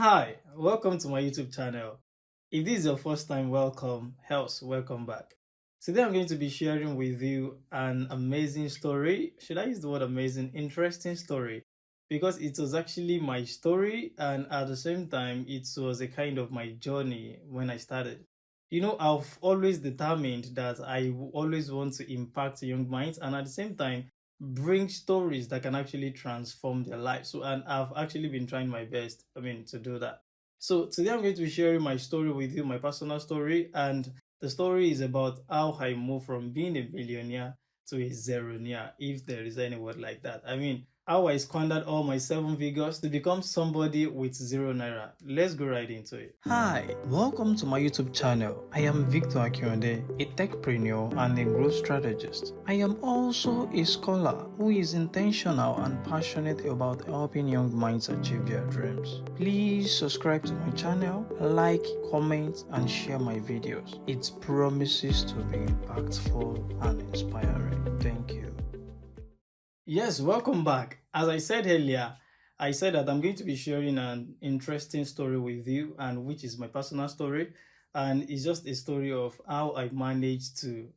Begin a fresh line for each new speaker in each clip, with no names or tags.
Hi, welcome to my YouTube channel. If this is your first time, welcome. Else, welcome back. Today I'm going to be sharing with you an amazing story. Should I use the word amazing? Interesting story. Because it was actually my story, and at the same time, it was a kind of my journey when I started. I've always determined that always want to impact young minds, and at the same time, bring stories that can actually transform their life. So, and I've actually been trying my best, to do that. So, today I'm going to be sharing my story with you, my personal story, and the story is about how I moved from being a millionaire to a zeronaire, if there is any word like that. How I squandered all my seven figures to become somebody with 0 naira. Let's go right into it. Hi, welcome to my YouTube channel. I am Victor Akionde, a techpreneur and a growth strategist. I am also a scholar who is intentional and passionate about helping young minds achieve their dreams. Please subscribe to my channel, like, comment, and share my videos. It promises to be impactful and inspiring. Thank you. Yes, welcome back. As I said earlier, I said that I'm going to be sharing an interesting story with you, and which is my personal story. And it's just a story of how I managed to,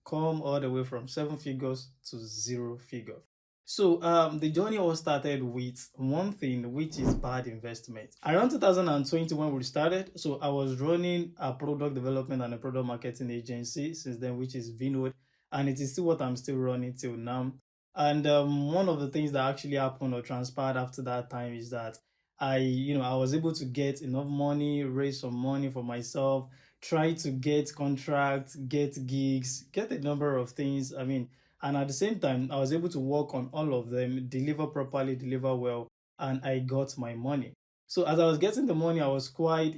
come all the way from seven figures to zero figure. So the journey all started with one thing, which is bad investment. Around 2020 when we started, so I was running a product development and a product marketing agency since then, which is Vinwood, and it is still what I'm still running till now. And one of the things that actually happened or transpired after that time is that I was able to get enough money, raise some money for myself, try to get contracts, get gigs, get a number of things. And at the same time, I was able to work on all of them, deliver properly, deliver well, and I got my money. So as I was getting the money, I was quite,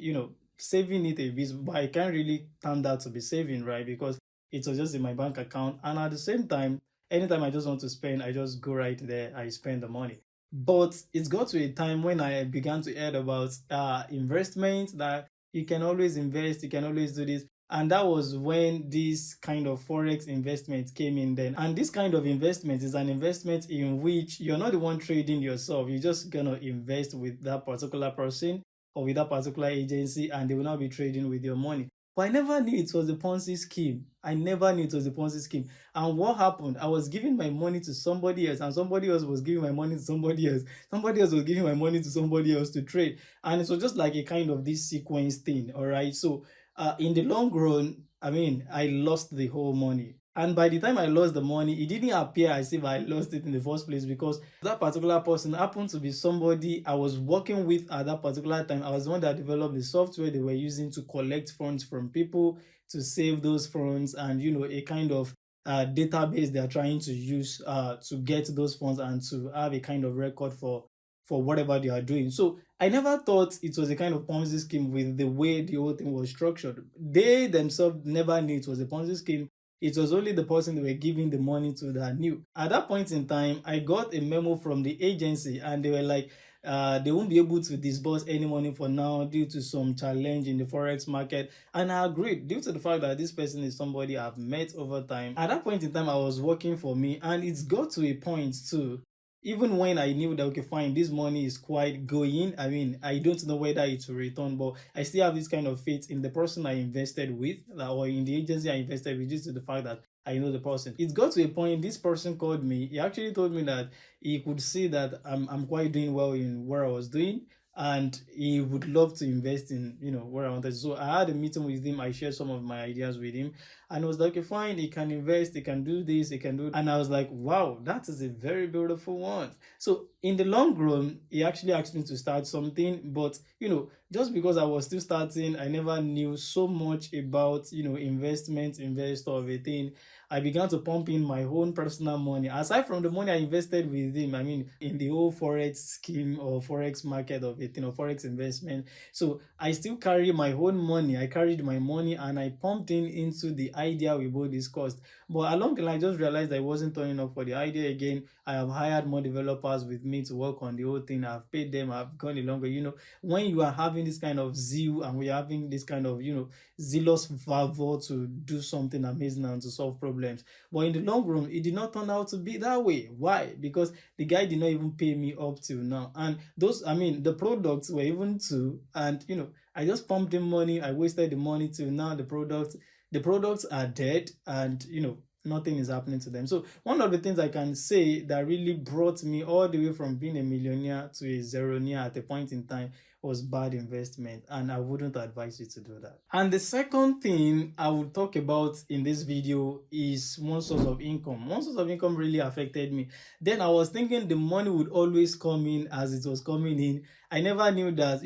saving it a bit, but I can't really turn that to be saving, right? Because it was just in my bank account. And at the same time, anytime I just want to spend, I just go right there, I spend the money. But it got to a time when I began to hear about investment, that you can always invest, you can always do this. And that was when this kind of forex investment came in then. And this kind of investment is an investment in which you're not the one trading yourself. You're just gonna invest with that particular person or with that particular agency, and they will not be trading with your money. But I never knew it was a Ponzi scheme. I never knew it was a Ponzi scheme. And what happened? I was giving my money to somebody else, and somebody else was giving my money to somebody else. Somebody else was giving my money to somebody else to trade. And it was just like a kind of this sequence thing. All right. So in the long run, I lost the whole money. And by the time I lost the money, it didn't appear as if I lost it in the first place, because that particular person happened to be somebody I was working with at that particular time. I was the one that developed the software they were using to collect funds from people, to save those funds, and a kind of database they are trying to use to get those funds and to have a kind of record for whatever they are doing. So I never thought it was a kind of Ponzi scheme with the way the whole thing was structured. They themselves never knew it was a Ponzi scheme. It was only the person they were giving the money to that knew. At that point in time, I got a memo from the agency, and they were like, they won't be able to disburse any money for now due to some challenge in the forex market. And I agreed, due to the fact that this person is somebody I've met over time. At that point in time, I was working for me, and it's got to a point too, even when I knew that, okay, fine, this money is quite going. I don't know whether it will return, but I still have this kind of faith in the person I invested with, or in the agency I invested with, due to the fact that I know the person. It got to a point, this person called me. He actually told me that he could see that I'm quite doing well in where I was doing, and he would love to invest in, where I wanted. So I had a meeting with him. I shared some of my ideas with him, and I was like, okay, fine, he can invest, he can do this, he can do. And I was like, wow, that is a very beautiful one. So in the long run, he actually asked me to start something, but just because I was still starting, I never knew so much about investment, investor of a thing. I began to pump in my own personal money aside from the money I invested with him. In the whole forex scheme or forex market of it, forex investment. So I still carry my own money. I carried my money and I pumped in into the idea we both discussed. But along the line, I just realized I wasn't turning up for the idea again. I have hired more developers with me. money to work on the whole thing. I've paid them, I've gone a long way. When you are having this kind of zeal and we're having this kind of, zealous fervor to do something amazing and to solve problems. But in the long run, it did not turn out to be that way. Why? Because the guy did not even pay me up till now. And the products were even too, and I just pumped in money, I wasted the money till now. The products are dead, and nothing is happening to them. So one of the things I can say that really brought me all the way from being a millionaire to a zeronaire at a point in time was bad investment, and I wouldn't advise you to do that. And the second thing I will talk about in this video is one source of income. One source of income really affected me. Then I was thinking the money would always come in as it was coming in. I never knew that,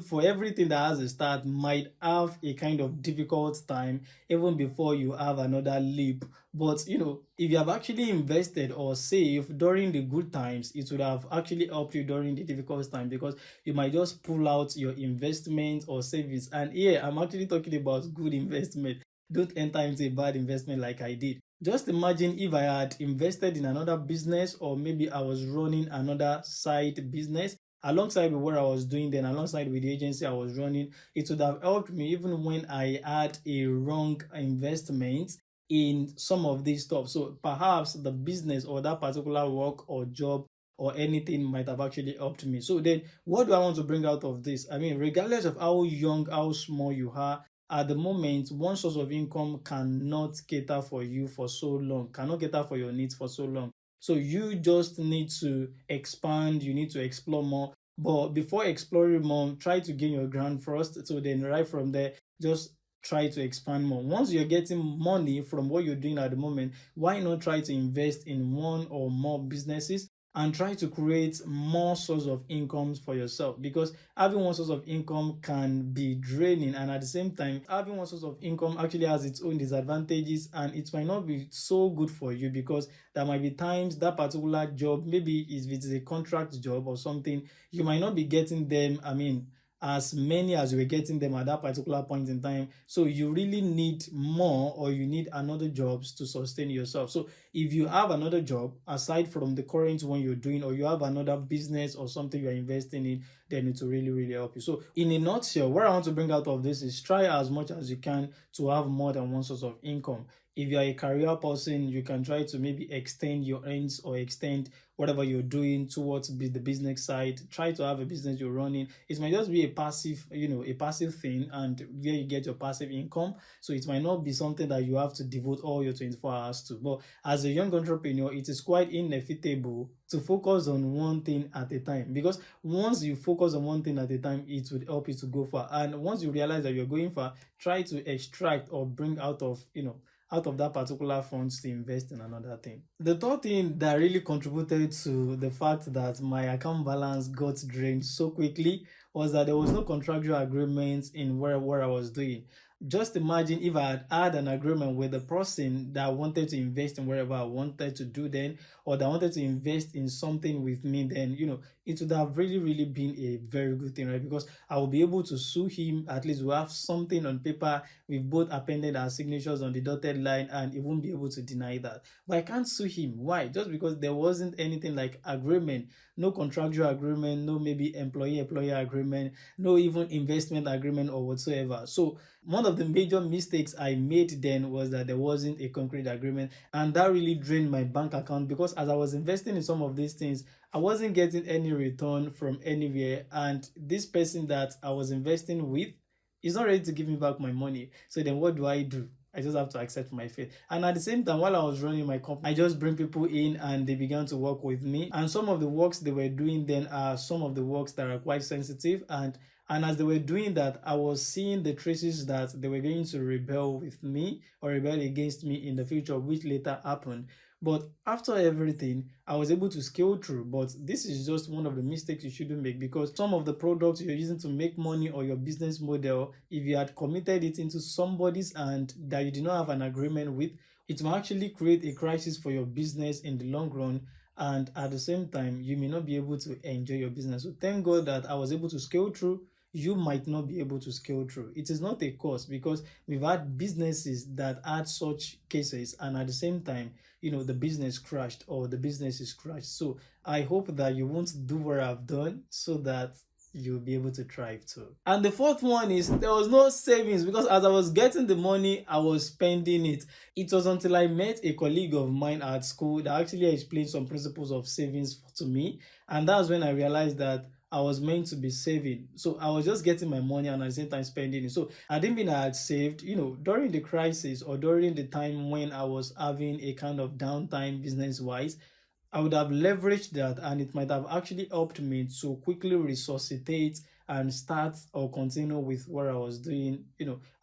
for everything that has a start might have a kind of difficult time even before you have another leap. But, if you have actually invested or saved during the good times, it would have actually helped you during the difficult time, because you might just pull out your investment or savings. And here, I'm actually talking about good investment. Don't enter into a bad investment like I did. Just imagine if I had invested in another business, or maybe I was running another side business alongside with what I was doing then, alongside with the agency I was running. It would have helped me even when I had a wrong investment in some of these stuff. So perhaps the business or that particular work or job or anything might have actually helped me. So then what do I want to bring out of this? I mean, regardless of how young, how small you are, at the moment, one source of income cannot cater for you for so long, cannot cater for your needs for so long. So you just need to expand, you need to explore more. But before exploring more, try to gain your ground first. So then right from there, just try to expand more. Once you're getting money from what you're doing at the moment, why not try to invest in one or more businesses and try to create more source of incomes for yourself? Because having one source of income can be draining, and at the same time, having one source of income actually has its own disadvantages, and it might not be so good for you, because there might be times that particular job, maybe if it's a contract job or something, you might not be getting them, as many as you were getting them at that particular point in time. So you really need more, or you need another jobs to sustain yourself. So if you have another job aside from the current one you're doing, or you have another business or something you're investing in, then it will really, really help you. So in a nutshell, what I want to bring out of this is try as much as you can to have more than one source of income. If you're a career person, you can try to maybe extend your earnings or extend whatever you're doing towards the business side. Try to have a business you're running. It might just be a passive thing, and where you get your passive income. So it might not be something that you have to devote all your 24 hours to. But as a young entrepreneur, it is quite inevitable to focus on one thing at a time, because once you focus on one thing at a time, it would help you to go far. And once you realize that you're going far, try to extract or bring out of that particular funds to invest in another thing. The third thing that really contributed to the fact that my account balance got drained so quickly was that there was no contractual agreement in what I was doing. Just imagine if I had had an agreement with the person that wanted to invest in whatever I wanted to do then, or that wanted to invest in something with me, then it would have really, really been a very good thing, right? Because I will be able to sue him. At least we'll have something on paper. We've both appended our signatures on the dotted line, and he won't be able to deny that. But I can't sue him. Why? Just because there wasn't anything like agreement, no contractual agreement, no maybe employee-employer agreement, no even investment agreement or whatsoever. So one of the major mistakes I made then was that there wasn't a concrete agreement, and that really drained my bank account, because as I was investing in some of these things, I wasn't getting any return from anywhere, and this person that I was investing with is not ready to give me back my money. So then what do? I just have to accept my fate. And at the same time, while I was running my company, I just bring people in and they began to work with me. And some of the works they were doing then are some of the works that are quite sensitive. And as they were doing that, I was seeing the traces that they were going to rebel with me or rebel against me in the future, which later happened. But after everything, I was able to scale through. But this is just one of the mistakes you shouldn't make, because some of the products you're using to make money or your business model, if you had committed it into somebody's hand that you did not have an agreement with, it will actually create a crisis for your business in the long run. And at the same time, you may not be able to enjoy your business. So thank God that I was able to scale through. you might not be able to scale through. It is not a cause, because we've had businesses that had such cases, and at the same time, the business crashed or the business is crashed. So I hope that you won't do what I've done, so that you'll be able to thrive too. And the fourth one is, there was no savings, because as I was getting the money, I was spending it. It was until I met a colleague of mine at school that actually explained some principles of savings to me. And that's when I realized that I was meant to be saving. So I was just getting my money and at the same time spending it. So I didn't mean I had saved, during the crisis or during the time when I was having a kind of downtime business wise. I would have leveraged that, and it might have actually helped me to quickly resuscitate and start or continue with what I was doing,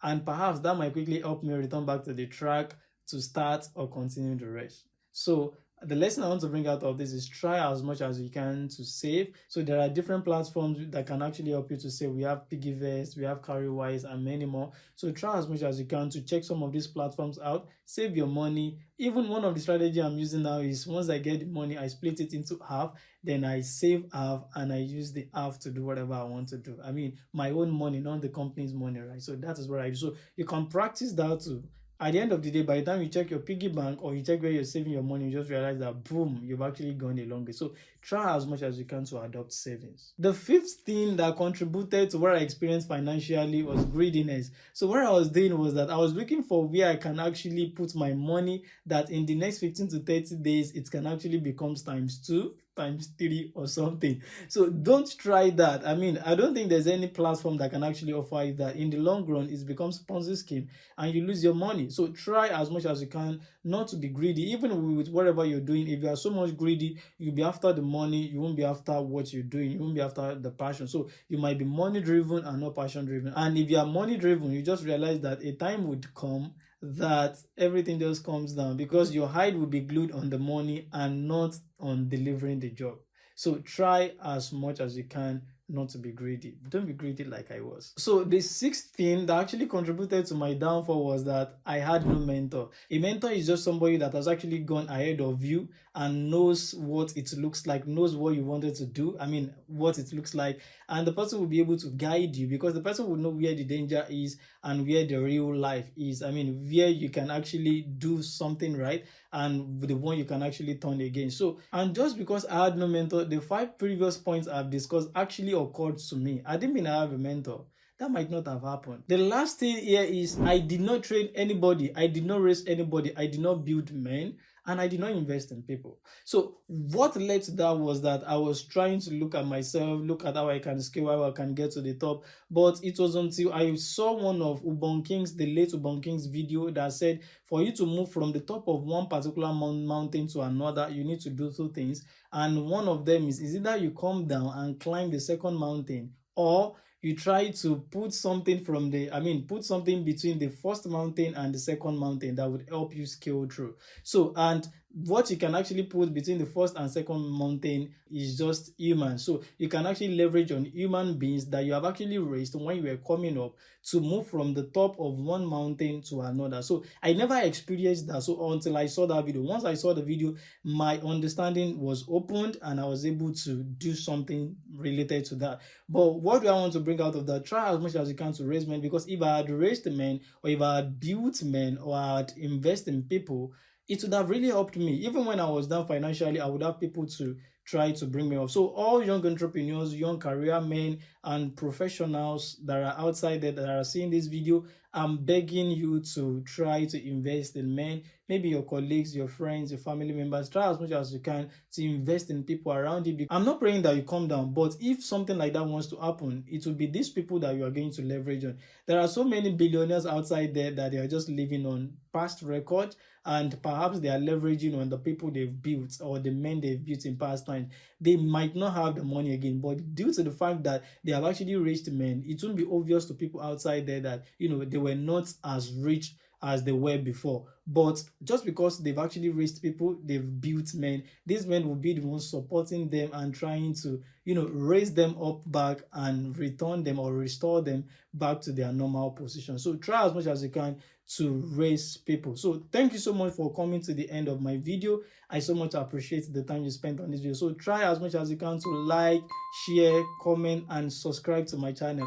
and perhaps that might quickly help me return back to the track to start or continue the rest. So the lesson I want to bring out of this is, try as much as you can to save. So there are different platforms that can actually help you to save. We have Piggyvest, we have Carrywise, and many more. So try as much as you can to check some of these platforms out, save your money. Even one of the strategy I'm using now is, once I get the money, I split it into half, then I save half and I use the half to do whatever I want to do. I mean, my own money, not the company's money, right? So that is what I do. So you can practice that too. At the end of the day, by the time you check your piggy bank or you check where you're saving your money, you just realize that, boom, you've actually gone a long way. So try as much as you can to adopt savings. The fifth thing that contributed to what I experienced financially was greediness. So what I was doing was that I was looking for where I can actually put my money, that in the next 15 to 30 days, it can actually become times 2, times 3 or something. So don't try that. I mean, I don't think there's any platform that can actually offer you that. In the long run, it becomes Ponzi scheme and you lose your money. So try as much as you can not to be greedy. Even with whatever you're doing, if you are so much greedy, you'll be after the money, you won't be after what you're doing, you won't be after the passion. So you might be money driven and not passion driven. And if you are money driven, you just realize that a time would come that everything just comes down, because your hide will be glued on the money and not on delivering the job. So try as much as you can not to be greedy. Don't be greedy like I was. So the sixth thing that actually contributed to my downfall was that I had no mentor. A mentor is just somebody that has actually gone ahead of you and knows what it looks like, knows what you wanted to do. I mean, what it looks like. And the person will be able to guide you, because the person will know where the danger is and where the real life is. I mean, where you can actually do something right and the one you can actually turn against. So, and just because I had no mentor, the 5 previous points I've discussed actually occurred to me. I didn't mean I have a mentor. That might not have happened. The last thing here is, I did not train anybody. I did not raise anybody. I did not build men. And I did not invest in people. So what led to that was that I was trying to look at myself, look at how I can scale, how I can get to the top. But it was until I saw one of Ubon King's, the late Ubon King's video, that said, for you to move from the top of one particular mountain to another, you need to do 2 things. And one of them is either you come down and climb the second mountain, or you try to put something put something between the first mountain and the second mountain that would help you scale through. So, and what you can actually put between the first and second mountain is just humans. So you can actually leverage on human beings that you have actually raised when you were coming up to move from the top of one mountain to another. So I never experienced that. So until I saw that video, once I saw the video, my understanding was opened and I was able to do something related to that. But what do I want to bring out of that? Try as much as you can to raise men, because if I had raised men, or if I had built men, or I had invested in people, it would have really helped me. Even when I was down financially, I would have people to try to bring me up. So all young entrepreneurs, young career men, and professionals that are outside there that are seeing this video, I'm begging you to try to invest in men. Maybe your colleagues, your friends, your family members. Try as much as you can to invest in people around you. I'm not praying that you come down, but if something like that wants to happen, it will be these people that you are going to leverage on. There are so many billionaires outside there that they are just living on past record, and perhaps they are leveraging on the people they've built or the men they've built in past times. They might not have the money again, but due to the fact that they have actually raised men, it won't be obvious to people outside there that, they were not as rich as they were before. But just because they've actually raised people, they've built men, these men will be the ones supporting them and trying to, raise them up back and return them or restore them back to their normal position. So try as much as you can to raise people. So thank you so much for coming to the end of my video. I so much appreciate the time you spent on this video. So try as much as you can to like, share, comment, and subscribe to my channel.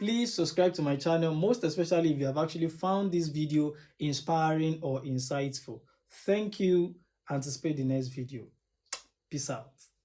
Please subscribe to my channel, most especially if you have actually found this video inspiring or insightful. Thank you. Anticipate the next video. Peace out.